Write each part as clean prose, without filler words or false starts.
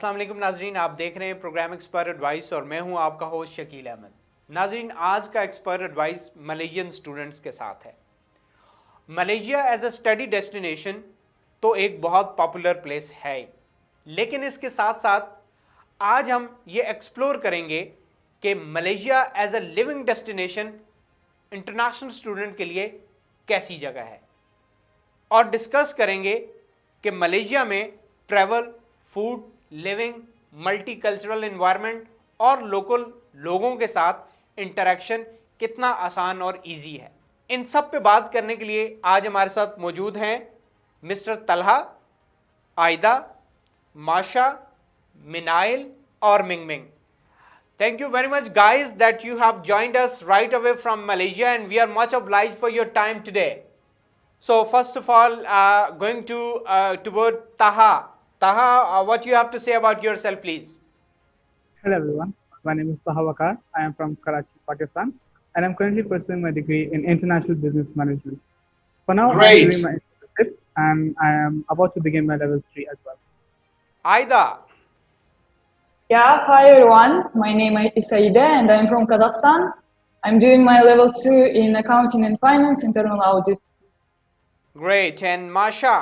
अस्सलाम वालेकुम नाजरीन, आप देख रहे हैं प्रोग्राम एक्सपर्ट एडवाइस और मैं हूं आपका होस्ट शकील अहमद। नाजरीन, आज का एक्सपर्ट एडवाइस मलेशियन स्टूडेंट्स के साथ है। Malaysia as a study destination तो एक बहुत पॉपुलर प्लेस है, लेकिन इसके साथ साथ आज हम ये एक्सप्लोर करेंगे कि Malaysia as a living destination international student के लिए कैसी जगह है और डिस्कस करेंगे कि मलेशिया में travel, food, living, multi cultural environment और लोकल लोगों के साथ इंटरेक्शन कितना आसान और इजी है। इन सब पे बात करने के लिए आज हमारे साथ मौजूद हैं मिस्टर तलहा, आयदा, माशा, मिनाइल और Ming. Thank you very much guys that you have joined us right away from Malaysia and we are much obliged for your time today. So first of all, going toward Taha. Taha, what you have to say about yourself, please? Hello everyone, my name is Taha Waqar. I am from Karachi, Pakistan, and I'm currently pursuing my degree in International Business Management. For now, Great. I'm doing my internship and I am about to begin my level 3 as well. Aida. Yeah, hi everyone. My name is Aida and I'm from Kazakhstan. I'm doing my level 2 in Accounting and Finance Internal Audit. Great. And Maasha.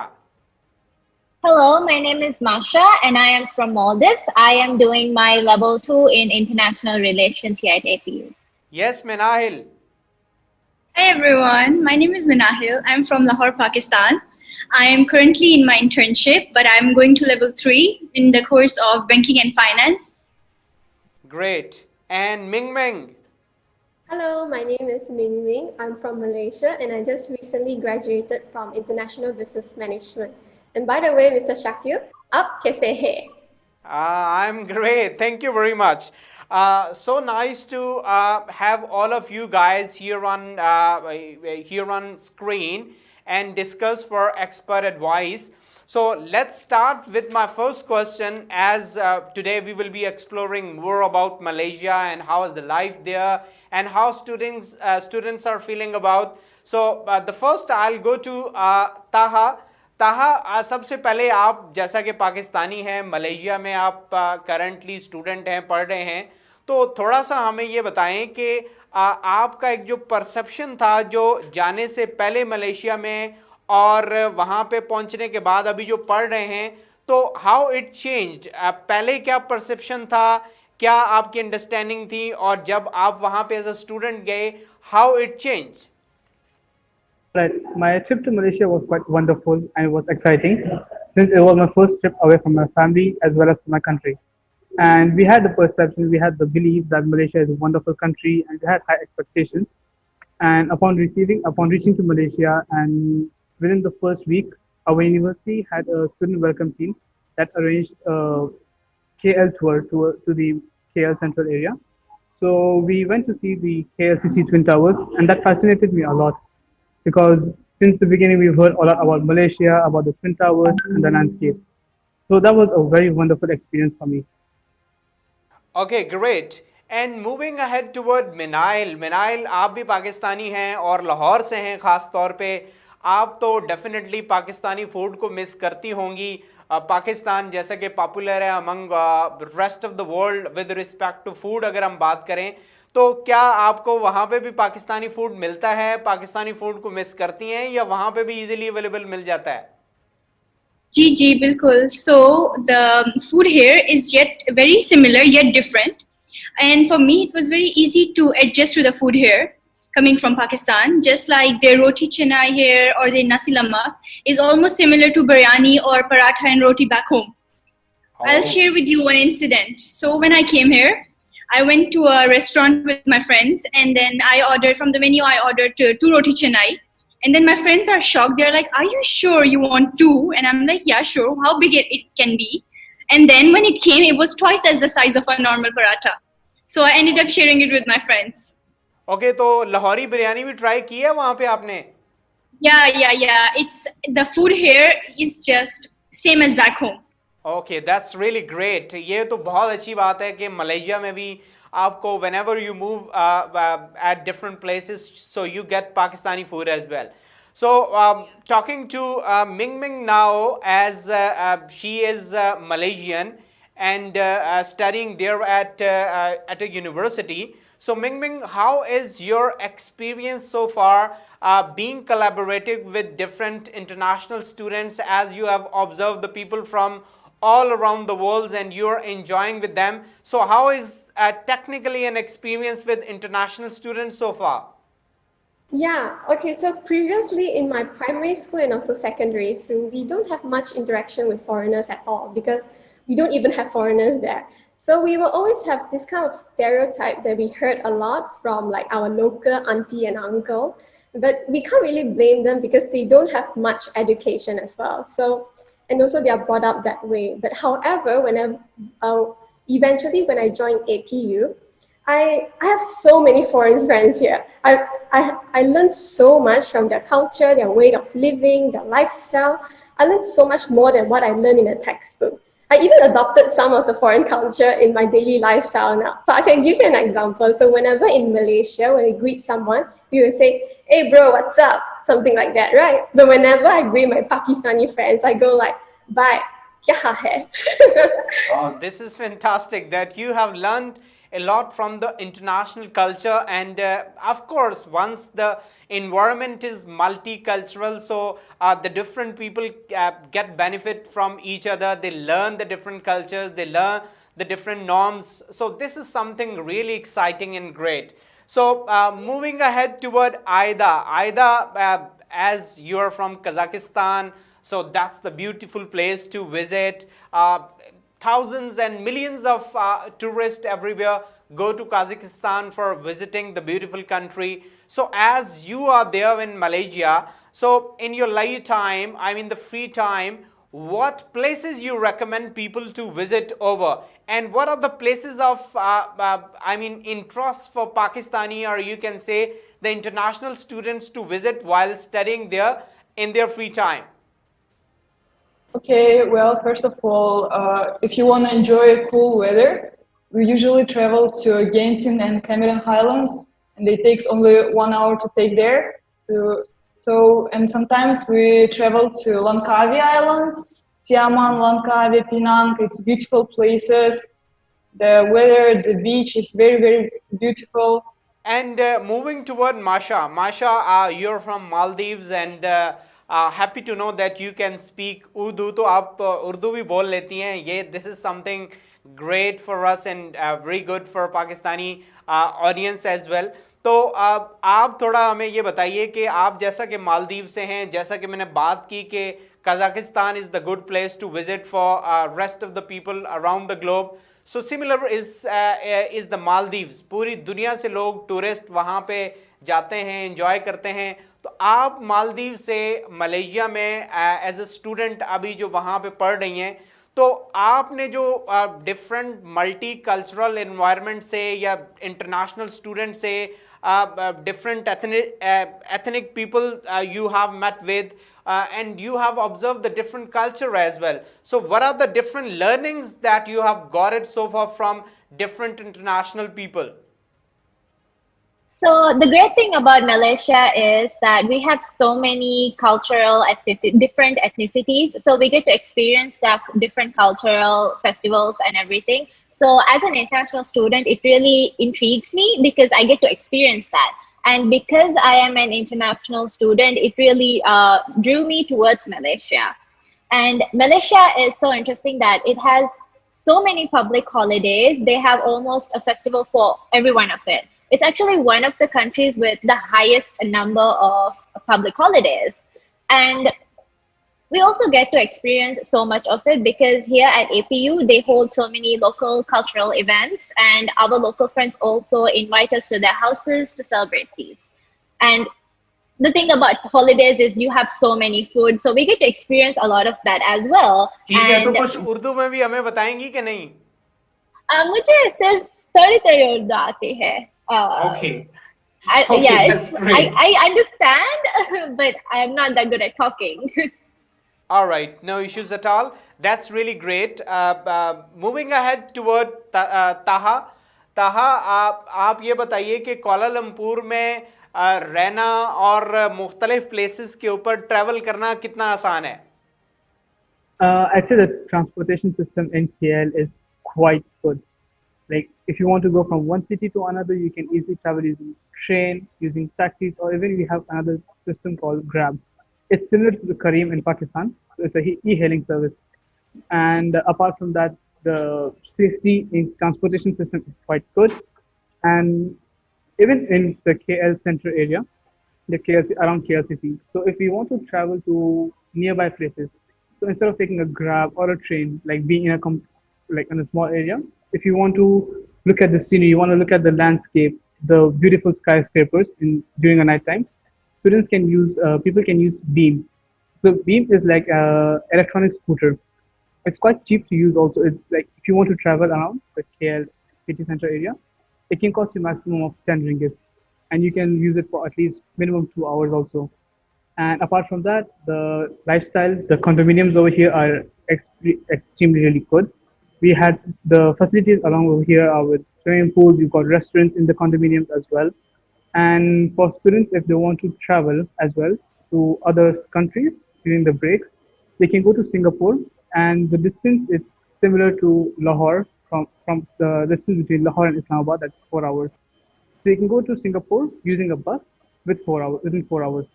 Hello, my name is Maasha and I am from Maldives. I am doing my level 2 in International Relations here at APU. Yes, Minahil. Hi everyone, my name is Minahil. I'm from Lahore, Pakistan. I am currently in my internship, but I'm going to level 3 in the course of Banking and Finance. Great. And Ming. Hello, my name is Ming. I'm from Malaysia and I just recently graduated from International Business Management. And by the way, Mr. Shakil, aap kaise hai? I'm great. Thank you very much. So nice to have all of you guys here on screen and discuss for expert advice. So let's start with my first question, as today we will be exploring more about Malaysia and how is the life there and how students are feeling about. So the first I'll go to Taha. ताहा, सबसे पहले आप जैसा कि पाकिस्तानी हैं, Malaysia में आप currently student हैं, पढ़ रहे हैं, तो थोड़ा सा हमें ये बताएं कि आपका एक जो परसेप्शन था जो जाने से पहले मलेशिया में और वहाँ पे पहुँचने के बाद अभी जो पढ़ रहे हैं, तो हाउ इट चेंज्ड। पहले क्या परसेप्शन था, क्या आपकी अंडरस्टैंडिंग थी, और जब आप वहाँ पे एज अ स्टूडेंट गए, how it changed. Right, my trip to Malaysia was quite wonderful and it was exciting since it was my first trip away from my family as well as from my country. And we had the perception, we had the belief that Malaysia is a wonderful country and we had high expectations. And upon reaching to Malaysia, and within the first week, our university had a student welcome team that arranged a KL tour to the KL central area. So we went to see the KLCC Twin Towers and that fascinated me a lot. Because since the beginning, we've heard a lot about Malaysia, about the Twin Towers and the landscape. So that was a very wonderful experience for me. Okay, great. And moving ahead toward Minahil. Minahil, आप भी पाकिस्तानी हैं और लाहौर से हैं ख़ास तौर पे। आप तो डेफिनेटली पाकिस्तानी फूड को मिस करती होंगी। पाकिस्तान जैसा कि पॉपुलर है among rest of the world with respect to food, अगर हम बात करें तो क्या आपको वहाँ पे भी पाकिस्तानी फूड मिलता है, पाकिस्तानी फूड को मिस करती हैं, या वहाँ पे भी इजीली अवेलेबल मिल जाता है? जी बिल्कुल. So the food here is yet very similar yet different, and for me it was very easy to adjust to the food here coming from Pakistan. Just like their roti chana here or their nasi lemak is almost similar to biryani or paratha and roti back home. I'll share with you one incident. So when I came here, I went to a restaurant with my friends and then I ordered from the menu, I ordered two roti canai. And then my friends are shocked. They're like, are you sure you want two? And I'm like, yeah, sure. How big it can be? And then when it came, it was twice as the size of a normal paratha. So I ended up sharing it with my friends. Okay, तो लाहौरी बिरयानी भी try की है वहाँ पे आपने? Yeah. It's the food here is just same as back home. Okay, that's really great. ये तो बहुत अच्छी बात है कि मलेशिया में भी आपको whenever you move at different places, so you get Pakistani food as well. So talking to Ming now, as she is Malaysian and studying there at a university. So Ming, how is your experience so far being collaborative with different international students, as you have observed the people from all around the world and you're enjoying with them? So how is technically an experience with international students so far? Yeah, okay, so previously in my primary school and also secondary school, we don't have much interaction with foreigners at all because we don't even have foreigners there. So we will always have this kind of stereotype that we heard a lot from like our local auntie and uncle, but we can't really blame them because they don't have much education as well. So, and also they are brought up that way. But however, eventually when I joined APU, I have so many foreign friends here. I learned so much from their culture, their way of living, their lifestyle. I learned so much more than what I learned in a textbook. I even adopted some of the foreign culture in my daily lifestyle now. So I can give you an example. So whenever in Malaysia, when we greet someone, we will say, "Hey bro, what's up?" Something like that, right? But whenever I greet my Pakistani friends, I go like, "Bye, kya hai?" Oh, this is fantastic that you have learned a lot from the international culture, and of course once the environment is multicultural, so the different people get benefit from each other. They learn the different cultures, they learn the different norms. So this is something really exciting and great. So moving ahead toward Aida, as you are from Kazakhstan, so that's the beautiful place to visit. Thousands and millions of tourists everywhere go to Kazakhstan for visiting the beautiful country. So as you are there in Malaysia, so in your leisure time, I mean the free time, what places you recommend people to visit over? And what are the places of, interest for Pakistani, or you can say the international students, to visit while studying there in their free time? Okay, well, first of all, if you want to enjoy cool weather, we usually travel to 𝘎𝙭 and Cameron Highlands, and it takes only 1 hour to take there. And sometimes we travel to Langkawi Islands, Tiaman, Langkawi, Penang. It's beautiful places. The weather, the beach is very, very beautiful. And moving toward Maasha, you're from Maldives, and happy to know that you can speak Urdu. तो आप उर्दू भी बोल लेती हैं. This is something great for us and very good for Pakistani audience as well. तो आप थोड़ा हमें ये बताइए कि आप जैसा कि मालदीव से हैं, जैसा कि मैंने बात की कि Kazakhstan is the good place to visit for rest of the people around the globe. So similar is the Maldives. पूरी दुनिया से लोग टूरिस्ट वहाँ पे जाते हैं, एंजॉय करते हैं. तो आप मालदीव से मलेशिया में एज अ स्टूडेंट अभी जो वहाँ पे पढ़ रही हैं, तो आपने जो डिफरेंट मल्टी कल्चरल एनवायरनमेंट से या इंटरनेशनल स्टूडेंट से different ethnic people you have met with, and you have observed the different culture as well. So what are the different learnings that you have got it so far from different international people? So the great thing about Malaysia is that we have so many cultural different ethnicities. So we get to experience that different cultural festivals and everything. So as an international student, it really intrigues me because I get to experience that. And because I am an international student, it really drew me towards Malaysia. And Malaysia is so interesting that it has so many public holidays. They have almost a festival for every one of it. It's actually one of the countries with the highest number of public holidays. And we also get to experience so much of it because here at APU, they hold so many local cultural events, and our local friends also invite us to their houses to celebrate these. And the thing about holidays is you have so many food, so we get to experience a lot of that as well. ठीक है, तो कुछ उर्दू में भी हमें बताएंगी कि नहीं? मुझे सिर्फ थोड़ी उर्दू आती है. Okay. Yeah, that's great. I understand, but I'm not that good at talking. All right, no issues at all. That's really great. Moving ahead toward Taha. Taha, आप ये बताइए कि कोलालमपुर में रहना और मुख्तलिफ प्लेसेस के ऊपर ट्रैवल करना कितना आसान है? Actually, the transportation system in KL is quite good. Like if you want to go from one city to another, you can easily travel using train, using taxis, or even we have another system called Grab. It's similar to the Kareem in Pakistan. So it's a e-hailing service. And apart from that, the safety in transportation system is quite good. And even in the KL Center area, the KLC around KLCC. So if you want to travel to nearby places, so instead of taking a Grab or a train, like being in a like in a small area, if you want to look at the scenery, you want to look at the landscape, the beautiful skyscrapers in during a night time, students can use people can use Beam. So Beam is like a electronic scooter. It's quite cheap to use also. It's like if you want to travel around the KL city center area, it can cost you maximum of 10 ringgit, and you can use it for at least minimum 2 hours also. And apart from that, the lifestyle, the condominiums over here are extremely really good. We had the facilities along over here are with swimming pools. You've got restaurants in the condominiums as well. And for students, if they want to travel as well to other countries during the breaks, they can go to Singapore, and the distance is similar to Lahore. From the distance between Lahore and Islamabad, that's 4 hours. So you can go to Singapore using a bus with 4 hours within 4 hours.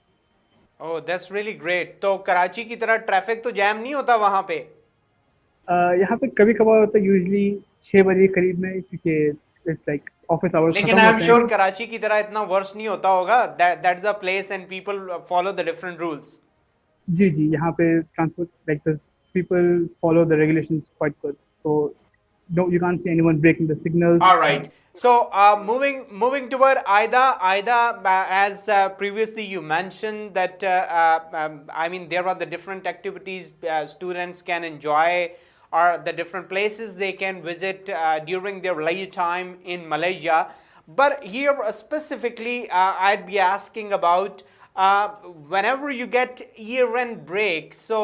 Oh, that's really great. तो कराची की तरह traffic तो jam नहीं होता वहाँ पे? यहाँ पे कभी कभार होता है, यूजली 6 बजे करीब में, क्योंकि इट्स लाइक ऑफिस आवर्स लेकिन खत्म आई एम होते श्योर हैं. कराची की तरह इतना वर्स नहीं होता होगा. That's a place and people follow the different rules. जी जी, यहाँ पे transport like the people follow the regulations quite good. So no, you can't see anyone breaking the signals. All right. So moving toward Aida. Aida, as previously you mentioned that I mean there are the different activities students can enjoy, or the different places they can visit during their leisure time in Malaysia. But here specifically, I'd be asking about whenever you get year-end break. So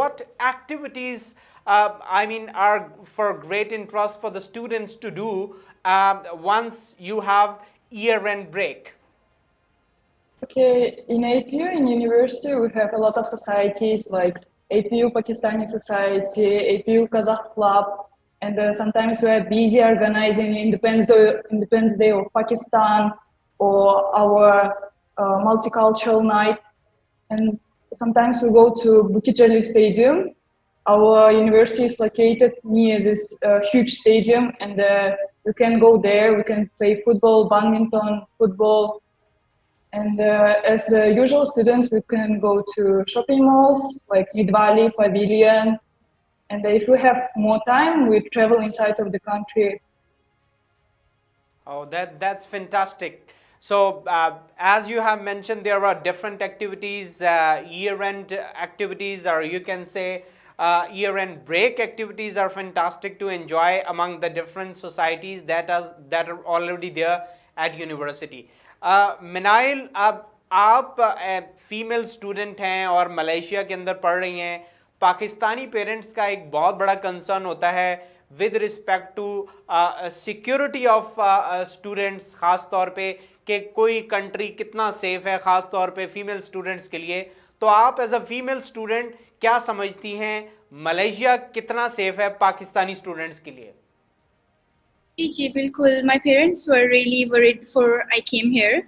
what activities I mean are for great interest for the students to do once you have year-end break? Okay, in APU, in university, we have a lot of societies like APU Pakistani Society, APU Kazakh Club, and sometimes we are busy organizing Independence Day of Pakistan or our multicultural night. And sometimes we go to 𝙀𝙭𝙥𝙚𝙧𝙩 Stadium. Our university is located near this huge stadium, and we can go there. We can play football, badminton, football. And as usual students, we can go to shopping malls like Midvali, Pavilion. And if we have more time, we travel inside of the country. Oh, that's fantastic. So as you have mentioned, there are different activities, year-end activities, or you can say year-end break activities are fantastic to enjoy among the different societies that are already there at university. Minahil, आप female student हैं और Malaysia के अंदर पढ़ रही हैं. Pakistani parents का एक बहुत बड़ा कंसर्न होता है with respect to security of students, ख़ास तौर पे कि कोई कंट्री कितना सेफ है, ख़ास तौर पे फीमेल स्टूडेंट्स के लिए. तो आप एज अ फीमेल स्टूडेंट क्या समझती हैं, मलेशिया कितना सेफ है पाकिस्तानी स्टूडेंट्स के लिए? जी बिल्कुल. My parents were really worried before I came here.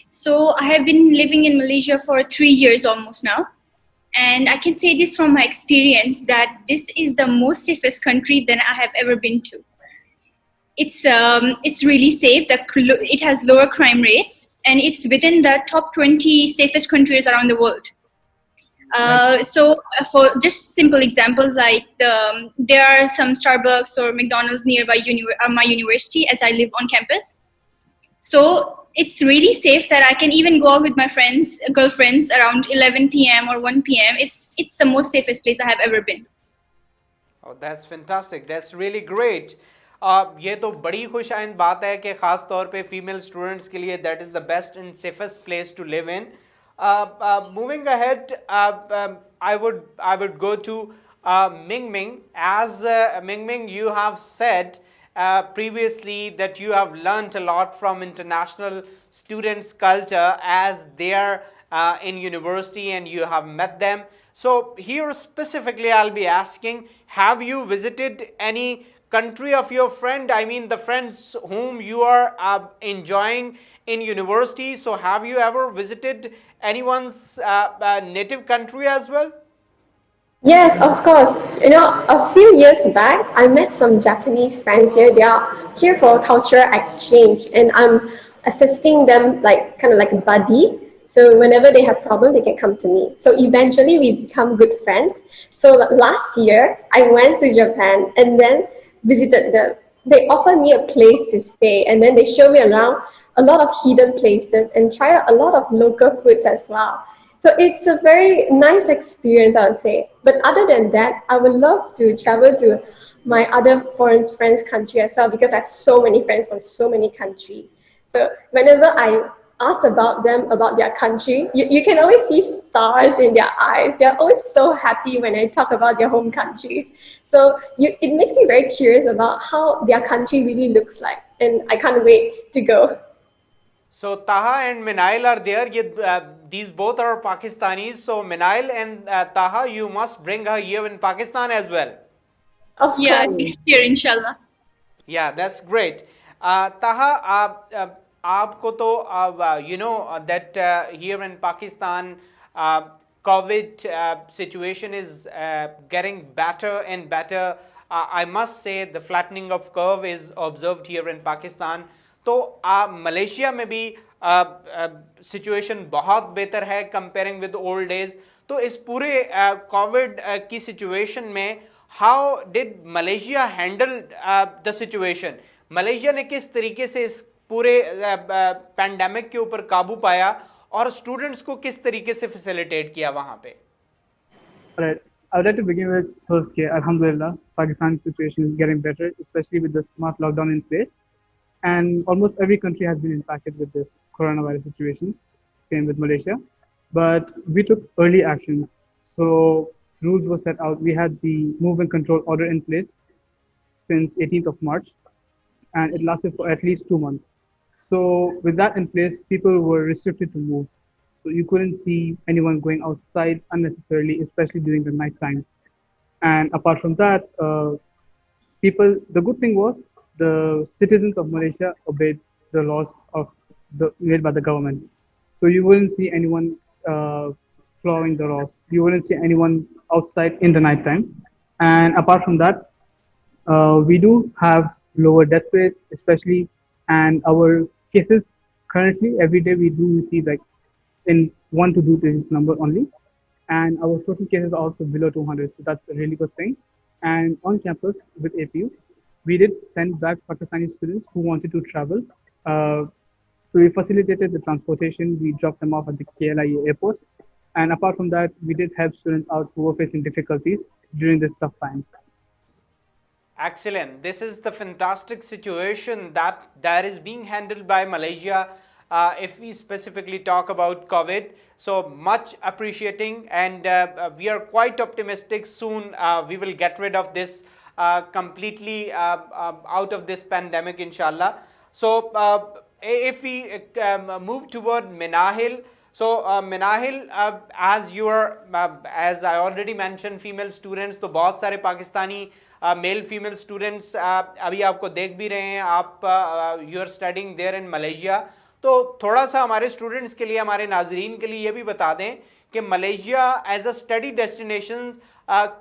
So I have been living in Malaysia for 3 years almost now. And I can say this from my experience that this is the most safest country that I have ever been to. It's really safe. It has lower crime rates, and it's within the top 20 safest countries around the world. So for just simple examples, like there are some Starbucks or McDonald's nearby my university, as I live on campus. So it's really safe that I can even go out with my girlfriends around 11 p.m. or 1 p.m. It's the most safest place I have ever been. Oh, that's fantastic. That's really great. ये तो बड़ी खुशआइंद बात है कि ख़ास तौर पे female students के लिए that is the best and safest place to live in. Moving ahead, I would go to Ming. As Ming, you have said previously that you have learnt a lot from international students' culture as they are in university and you have met them. So here specifically I'll be asking, have you visited any country of your friend? I mean, the friends whom you are enjoying in university. So have you ever visited anyone's native country as well? Yes, of course. You know, a few years back, I met some Japanese friends here. They are here for a cultural exchange, and I'm assisting them like kind of like a buddy. So whenever they have problems, they can come to me. So eventually, we become good friends. So last year, I went to Japan and then visited them. They offered me a place to stay, and then they showed me around a lot of hidden places and try out a lot of local foods as well. So it's a very nice experience, I would say. But other than that, I would love to travel to my other foreign friends' country as well, because I have so many friends from so many countries. So whenever I ask about them, about their country, you can always see stars in their eyes. They're always so happy when I talk about their home countries. So it makes me very curious about how their country really looks like. And I can't wait to go. So Taha and Minahil are there. These both are Pakistanis. So Minahil and Taha, you must bring her here in Pakistan as well. Of Yeah, course. next year, inshallah. Yeah, that's great. Taha, आपको तो you know that here in Pakistan, COVID situation is getting better and better. I must say the flattening of curve is observed here in Pakistan. तो Malaysia में भी situation बहुत बेहतर है comparing with old days. तो इस पूरे Covid की सिचुएशन में how did Malaysia handle the situation? Malaysia ने किस तरीके से इस पूरे पैंडेमिक के ऊपर काबू पाया और स्टूडेंट्स को किस तरीके से फैसिलिटेट किया वहां पे? Alright, I would like to begin with first, Alhamdulillah, Pakistan's situation is getting better, especially with the smart lockdown in place. And almost every country has been impacted with this coronavirus situation, same with Malaysia. But we took early action. So rules were set out. We had the move and control order in place since 18th of March, and it lasted for at least 2 months. So with that in place, people were restricted to move. So you couldn't see anyone going outside unnecessarily, especially during the night time. And apart from that, the good thing was the citizens of Malaysia obeyed the laws made by the government. So you wouldn't see anyone following the laws. You wouldn't see anyone outside in the night time. And apart from that, we do have lower death rates, especially, and our cases currently every day we do receive like in 1 to 2 digits number only, and our total cases are also below 200. So that's a really good thing. And on campus with APU, we did send back Pakistani students who wanted to travel. So we facilitated the transportation. We dropped them off at the KLIA airport. And apart from that, we did help students out who were facing difficulties during this tough time. Excellent. This is the fantastic situation that is being handled by Malaysia. If we specifically talk about COVID, so much appreciating, and we are quite optimistic soon we will get rid of this completely out of this pandemic, inshallah. So if we move toward Minahil, so Minahil, as I already mentioned, female students, तो बहुत सारे Pakistani male female students अभी आपको देख भी रहे हैं. आप you are studying there in Malaysia. तो थोड़ा सा हमारे स्टूडेंट्स के लिए, हमारे नाजरीन के लिए ये भी बता दें कि Malaysia as a study destination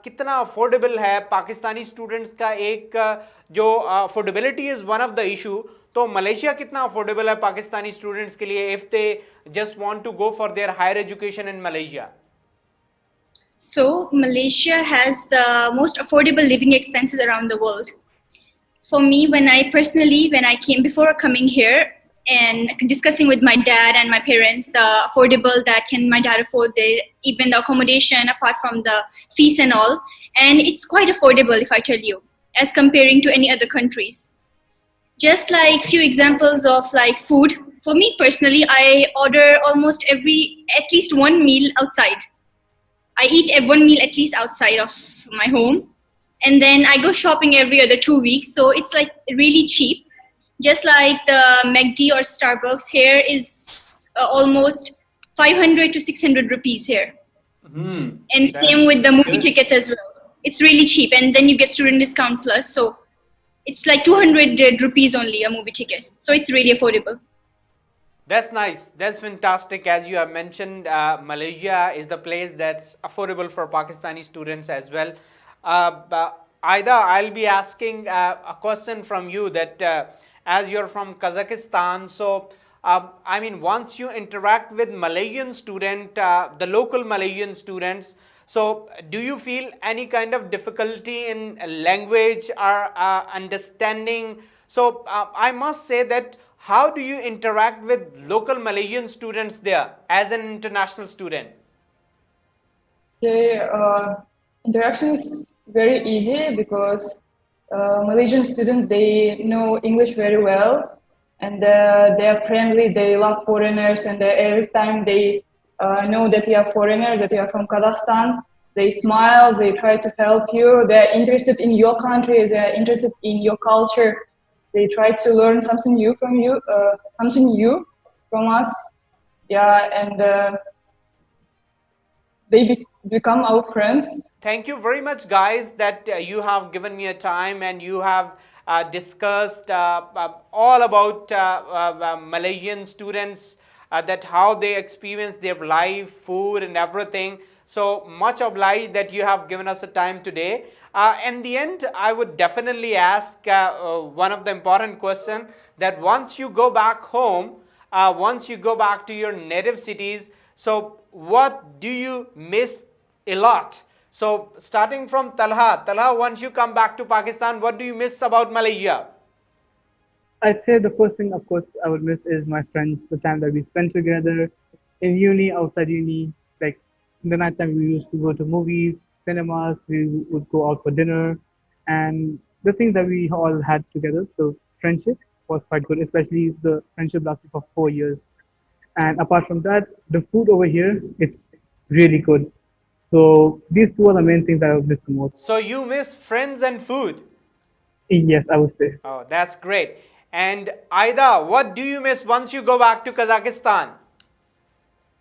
कितना अफोर्डेबल है. पाकिस्तानी स्टूडेंट्स का एक जो affordability is one of the issue, तो मलेशिया कितना अफोर्डेबल है पाकिस्तानी स्टूडेंट्स के लिए if they just want to go for their higher education in Malaysia? So Malaysia has the most affordable living expenses around the world. For me, when I came before coming here and discussing with my dad and my parents, the affordable that can my dad afford, even the accommodation apart from the fees and all, and it's quite affordable if I tell you, as comparing to any other countries. Just like few examples of like food. For me personally, I order almost at least one meal outside. I eat one meal at least outside of my home, and then I go shopping every other 2 weeks, so it's like really cheap. Just like the McD or Starbucks here is almost 500 to 600 rupees here. And same with the movie tickets as well. It's really cheap, and then you get student discount plus, so It's like 200 rupees only a movie ticket. So it's really affordable. That's nice. That's fantastic. As you have mentioned, Malaysia is the place that's affordable for Pakistani students as well. Aida, I'll be asking a question from you that as you're from Kazakhstan, so I mean, once you interact with Malaysian student, the local Malaysian students, so do you feel any kind of difficulty in language or understanding? So I must say that how do you interact with local Malaysian students there as an international student? Okay, interaction is very easy because Malaysian students, they know English very well, and they are friendly, they love foreigners, and every time they know that you are foreigners, that you are from Kazakhstan, they smile, they try to help you, they're interested in your country, they're interested in your culture, they try to learn something new from you, from us, yeah, and they become our friends. Thank you very much, guys, that you have given me a time and you have discussed all about Malaysian students, that how they experience their life, food and everything. So much obliged that you have given us a time today. In the end, I would definitely ask one of the important questions that once you go back home, once you go back to your native cities, so what do you miss a lot? So starting from Taha, once you come back to Pakistan, what do you miss about Malaysia? I'd say the first thing, of course, I would miss is my friends, the time that we spent together in uni, outside uni. Like in the night time, we used to go to movies, cinemas, we would go out for dinner, and the things that we all had together. So friendship was quite good, especially the friendship lasted for 4 years. And apart from that, the food over here, it's really good. So these two are the main things that I would miss the most. So you miss friends and food. Yes, I would say. Oh, that's great. And Aida, what do you miss once you go back to Kazakhstan?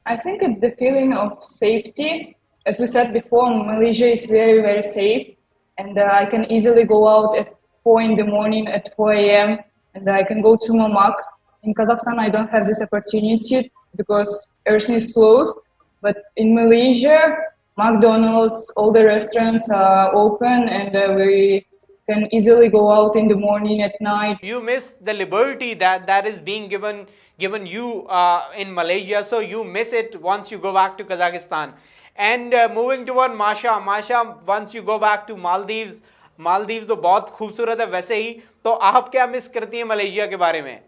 I think it's the feeling of safety. As we said before, Malaysia is very, very safe. And I can easily go out at 4 in the morning, at 4 a.m. And I can go to Mamak. In Kazakhstan, I don't have this opportunity because everything is closed. But in Malaysia, McDonald's, all the restaurants are open, and we can easily go out in the morning, at night. You miss the liberty that is being given you in Malaysia, so you miss it once you go back to Kazakhstan. And moving toward Maasha, once you go back to Maldives तो बहुत खूबसूरत है वैसे ही, तो आप क्या miss करती हैं मलेशिया के बारे में?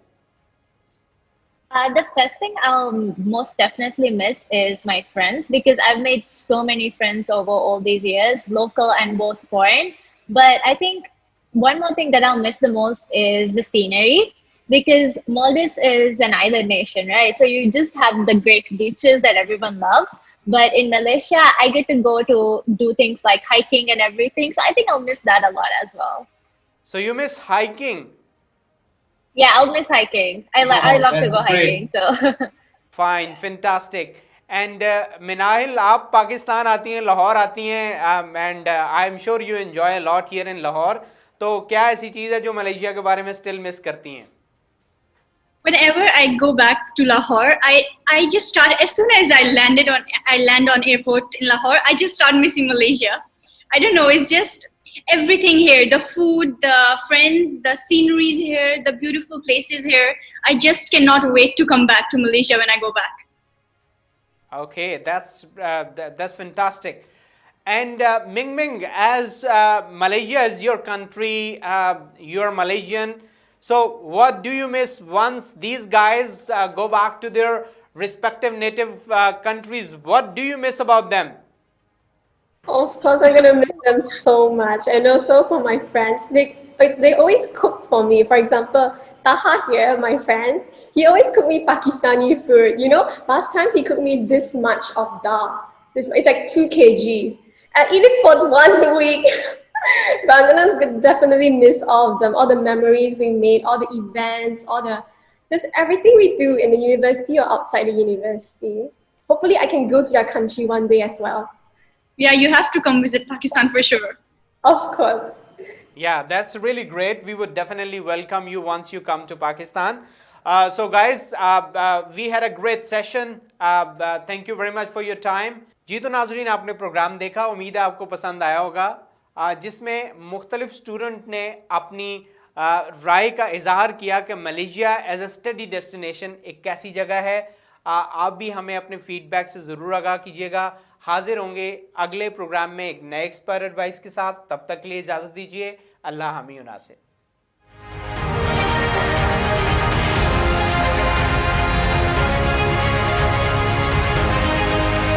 The first thing I'll most definitely miss is my friends, because I've made so many friends over all these years, local and both foreign. But I think one more thing that I'll miss the most is the scenery, because Maldives is an island nation, right? So you just have the great beaches that everyone loves. But in Malaysia, I get to go to do things like hiking and everything. So I think I'll miss that a lot as well. So you miss hiking? Yeah, I'll miss hiking. I love to go hiking. So Fine, fantastic. And Minahil, आप पाकिस्तान आती हैं, लाहौर आती हैं, and I'm sure you enjoy a lot here in Lahore. तो क्या ऐसी चीज़ है जो मलेशिया के बारे में still miss करती हैं? Whenever I go back to Lahore, I just start, as soon as I land on airport in Lahore, I just start missing Malaysia. I don't know, it's just everything here, the food, the friends, the sceneries here, the beautiful places here. I just cannot wait to come back to Malaysia when I go back. Okay, that's fantastic. And Ming, as Malaysia is your country, you're Malaysian. So what do you miss once these guys go back to their respective native countries? What do you miss about them? Of course, I'm gonna miss them so much, and also for my friends. They always cook for me. For example, Taha here, my friend, he always cook me Pakistani food. You know, last time he cooked me this much of dal. It's like 2 kg. I eat it for 1 week. But I'm gonna definitely miss all of them, all the memories we made, all the events, just everything we do in the university or outside the university. Hopefully, I can go to their country one day as well. Yeah, you have to come visit Pakistan for sure. Of course. Yeah, that's really great. We would definitely welcome you once you come to Pakistan. So guys, we had a great session. Thank you very much for your time. जी तो नाज़रीन, आपने programme देखा, उम्मीद है आपको पसंद आया होगा, जिसमें मुख्तलिफ स्टूडेंट ने अपनी राय का इजहार किया कि Malaysia as a study destination एक कैसी जगह है। आप भी हमें अपने फीडबैक से ज़रूर आगाह कीजिएगा। हाजिर होंगे अगले प्रोग्राम में एक नए एक्सपर्ट एडवाइस के साथ। तब तक के लिए इजाज़त दीजिए। अल्लाह हामी उनासे।